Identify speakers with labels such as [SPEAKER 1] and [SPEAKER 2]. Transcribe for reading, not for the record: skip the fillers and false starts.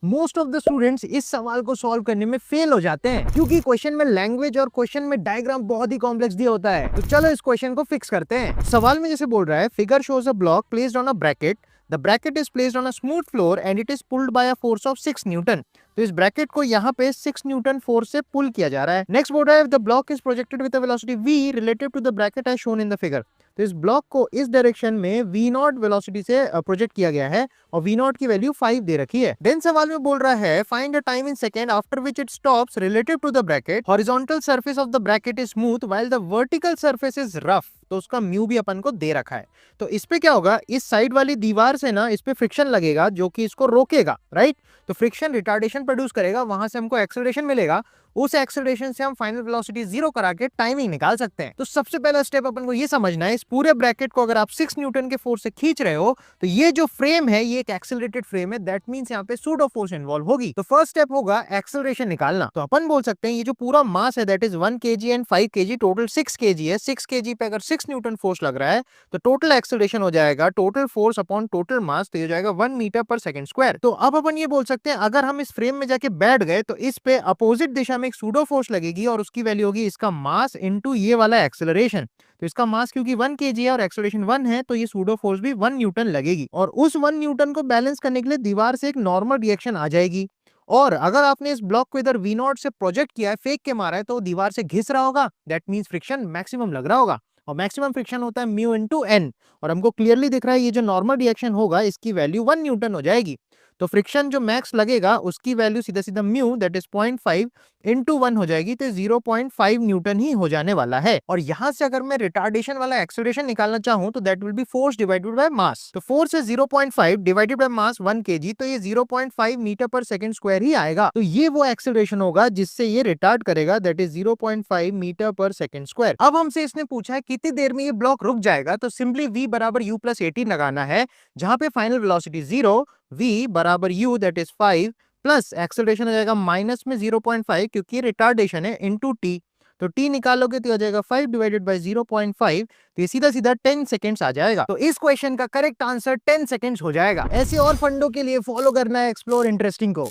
[SPEAKER 1] Most of the students इस सवाल को सॉल्व करने में फेल हो जाते हैं क्योंकि क्वेश्चन में लैंग्वेज और क्वेश्चन में डायग्राम बहुत ही कॉम्प्लेक्स दिया होता है। तो चलो इस क्वेश्चन को फिक्स करते हैं। सवाल में जैसे बोल रहा है, figure shows a block placed on a bracket, the bracket is placed on a smooth floor and it is pulled bye a force of 6 Newton. तो इस ब्रैकेट को यहाँ पे 6 न्यूटन फोर्स से पुल किया जा रहा है। नेक्स्ट बोल रहा है, the block is projected with a velocity v relative to the bracket as shown in the figure. तो इस ब्लॉक को इस डायरेक्शन में v नॉट वेलोसिटी से प्रोजेक्ट किया गया है और v नॉट की वैल्यू 5 दे रखी है। देन सवाल में बोल रहा है, find the time in second after which it stops relative to the bracket, horizontal surface of the bracket is smooth while the vertical surface is rough. तो उसका म्यू भी अपन को दे रखा है। तो इस पे क्या होगा, इस साइड वाली दीवार से ना इस पे फ्रिक्शन लगेगा जो कि इसको रोकेगा, राइट। तो फ्रिक्शन रिटार्डेशन प्रोड्यूस करेगा, वहां से हमको एक्सेलरेशन मिलेगा। उस एक्सेलरेशन से हम फाइनल वेलोसिटी 0 करा के टाइमिंग निकाल सकते हैं। तो सबसे पहला स्टेप अपन को ये समझना है, इस पूरे ब्रैकेट को अगर आप 6 न्यूटन के फोर्स से खींच रहे हो तो ये जो फ्रेम है ये एक एक्सेलरेटेड फ्रेम है, दैट मींस यहाँ पे सूडो फोर्स इन्वॉल्व होगी। तो फर्स्ट स्टेप होगा एक्सेलरेशन निकालना। तो अपन बोल सकते हैं ये जो पूरा मास है that is 1 kg and 5 kg, total 6 kg है। 6 kg पे अगर 6 न्यूटन फोर्स लग रहा है तो टोटल एक्सेलरेशन हो जाएगा total force upon total mass, तो ये हो जाएगा 1 मीटर पर सेकंड स्क्वायर। तो अब अपन ये बोल सकते हैं अगर हम इस फ्रेम में जाके बैठ गए तो इस पे अपोजिट दिशा में एक सूडो फोर्स लगेगी और उसकी वैल्यू होगी इसका मास इनटू ये वाला एक्सेलरेशन। तो इसका मास क्योंकि 1 kg है और एक्सेलरेशन 1 है तो ये सूडो फोर्स भी 1 न्यूटन लगेगी और उस 1 न्यूटन को बैलेंस करने के लिए दीवार से एक नॉर्मल रिएक्शन आ जाएगी। और अगर आपने इस ब्लॉक को इधर v नॉट से प्रोजेक्ट किया है, फेंक के मारा है, तो दीवार से घिस रहा होगा, दैट मींस फ्रिक्शन मैक्सिमम लग रहा होगा और मैक्सिमम फ्रिक्शन होता है म्यू इनटू n। और हमको क्लियरली दिख रहा है ये जो नॉर्मल रिएक्शन होगा इसकी वैल्यू 1 न्यूटन हो जाएगी। तो फ्रिक्शन जो मैक्स लगेगा उसकी वैल्यू सीधा सीधा म्यू दैट इज 0.5 इनटू 1 हो जाएगी, तो 0.5 न्यूटन ही हो जाने वाला है। और यहां से अगर मैं रिटार्डेशन वाला एक्सेलरेशन निकालना चाहूं तो that will be force divided by mass. तो फोर्स है 0.5 डिवाइडेड बाय मास 1 kg, तो ये 0.5 मीटर पर सेकंड स्क्वायर ही आएगा। तो ये वो एक्सेलरेशन होगा जिससे ये रिटार्ड करेगा, दैट इज 0.5 मीटर पर सेकंड स्क्वायर। अब हमसे इसने पूछा है कितनी देर में ये ब्लॉक रुक जाएगा, तो सिंपली v बराबर u प्लस 18 लगाना है, जहां पे फाइनल वेलोसिटी 0, v बराबर u that is 5 plus acceleration हो जाएगा माइनस में 0.5 क्योंकि रिटार्डेशन है इनटू t। तो t निकालोगे तो आ जाएगा 5 डिवाइडेड बाय 0.5, तो ये सीधा सीधा 10 सेकंड्स आ जाएगा। तो इस क्वेश्चन का करेक्ट आंसर 10 सेकंड्स हो जाएगा। ऐसे और फंडों के लिए फॉलो करना है एक्सप्लोर इंटरेस्टिंग को।